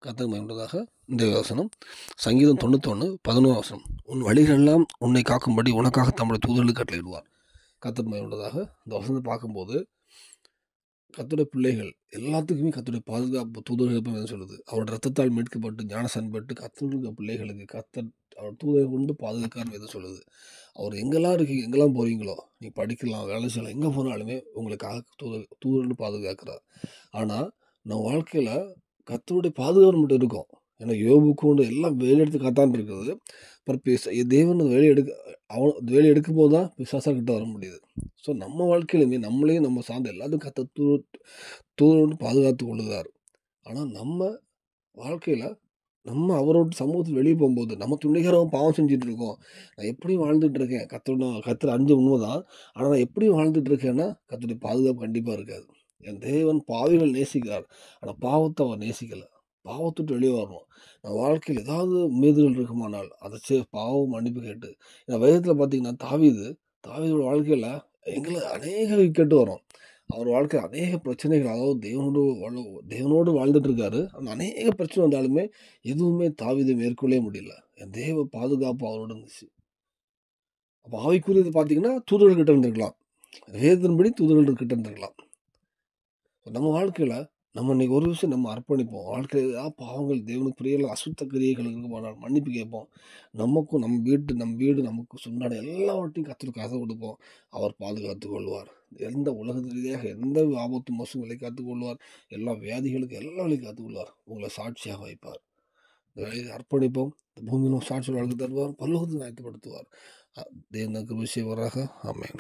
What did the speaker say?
கர்த்தருக்கு மகிமையுண்டாதாக. இந்த வசனம் சங்கீதம் 91:11 வசனம். உன் வழிகளெல்லாம் உன்னை காக்கும்படி உனக்காக தம்முடைய தூதர்களுக்கு கட்டளையிடுவார். கர்த்தருக்கு மகிமையுண்டாதாக. இந்த வசனத்தை பார்க்கும்போது கர்த்தருடைய பிள்ளைகள் எல்லாத்துக்குமே கர்த்தருடைய பாதுகாப்பு தூதர்கள் சொல்லுது. அவருடைய ரத்தத்தால் மீட்கப்பட்டு ஞானஸ்நானம் பெற்று கர்த்தருடைய பிள்ளைகளுக்கு கர்த்தர் அவர் தூதரை கொண்டு பாதுகாக்கான்னு வேதம் சொல்லுது. அவர் எங்கெல்லாம் இருக்கீங்க, எங்கெல்லாம் போறீங்களோ, நீ படிக்கலாம், வேலை செய்யலாம், எங்கே போனாலுமே உங்களுக்காக தூதர்கள் பாதுகாக்கிறார். ஆனால் நம்ம வாழ்க்கையில் கர்த்தருடைய பாதுகாப்பு மட்டும் இருக்கும். ஏன்னா யோபுக்கு கொண்டு எல்லாம் வேலை எடுத்து காத்தான் இருக்குது. அப்புறம் தேவன் வேலை வேலை எடுக்கும் போது தான் பிசாசாக்கிட்ட வர முடியுது. ஸோ நம்ம வாழ்க்கையிலுமே நம்மளையும் நம்ம சார்ந்த எல்லாத்தையும் கர்த்தர் தூதரோடு பாதுகாத்து கொள்ளுகிறார். ஆனால் நம்ம வாழ்க்கையில் நம்ம அவரோட சமூகத்தில் வெளியே போகும்போது நம்ம துணிகரமாக பாவம் செஞ்சுட்டு இருக்கோம். நான் எப்படியும் வாழ்ந்துட்டு இருக்கேன், கர்த்தர் அறிஞ்ச உண்மைதான். ஆனால் நான் எப்படியும் வாழ்ந்துட்டு இருக்கேன்னா கர்த்தருடைய பாதுகாப்பு கண்டிப்பாக இருக்காது. என் தேவன் பாவிகள் நேசிக்கிறார், ஆனால் பாவத்தை அவர் நேசிக்கலை. பாவத்துட்டு வெளியே வரணும். நம்ம வாழ்க்கையில் ஏதாவது மீறுதல் இருக்குமானால் அதை பாவம் மன்னிப்பு கேட்டு, ஏன்னா வேதத்தில் பார்த்தீங்கன்னா தாவீதோட வாழ்க்கையில் எங்களை அநேக கேட்டு வரும். அவர் வாழ்க்கை அநேக பிரச்சனைகள், அதாவது தேவனோடு வாழ்ந்துட்டு இருக்காரு. அந்த அநேக பிரச்சனை வந்தாலுமே எதுவுமே தாவீதை மேற்கொள்ளவே முடியல. என் தேவ பாதுகாப்பு அவரோட இருந்துச்சு. அப்போ ஆவிக்குரியது பார்த்தீங்கன்னா தூதர்கள் கிட்ட இருந்திருக்கலாம், வேதத்தின்படி தூதர்கள் கிட்ட இருந்திருக்கலாம். நம்ம வாழ்க்கையில் நம்ம இன்னைக்கு ஒரு விஷயம் நம்ம அர்ப்பணிப்போம். வாழ்க்கையில் ஏதாவது பாவங்கள் தேவனுக்கு பிரியல அசுத்த கிரியைகள் இருக்குமானால் மன்னிப்பு கேட்போம். நமக்கும் நம்ம வீடு நமக்கு சொன்னான எல்லாவற்றையும் கர்த்தருக்கு காசு கொடுப்போம். அவர் பாதுகாத்து கொள்வார். எந்த உலக ரீதியாக எந்த ஆபத்து மோசங்களை காத்துக் கொள்வார். எல்லா வியாதிகளுக்கு எல்லாவற்றையும் காத்துக் கொள்வார். உங்களை சாட்சியாக வைப்பார். இந்த வேலையை அர்ப்பணிப்போம். இந்த பூமியிலும் சாட்சி வாழ்க்கை தருவார். பரலோகத்தில் ஆயத்தப்படுத்துவார். தேவனுக்கு விஷயம் வராக. ஆமென்.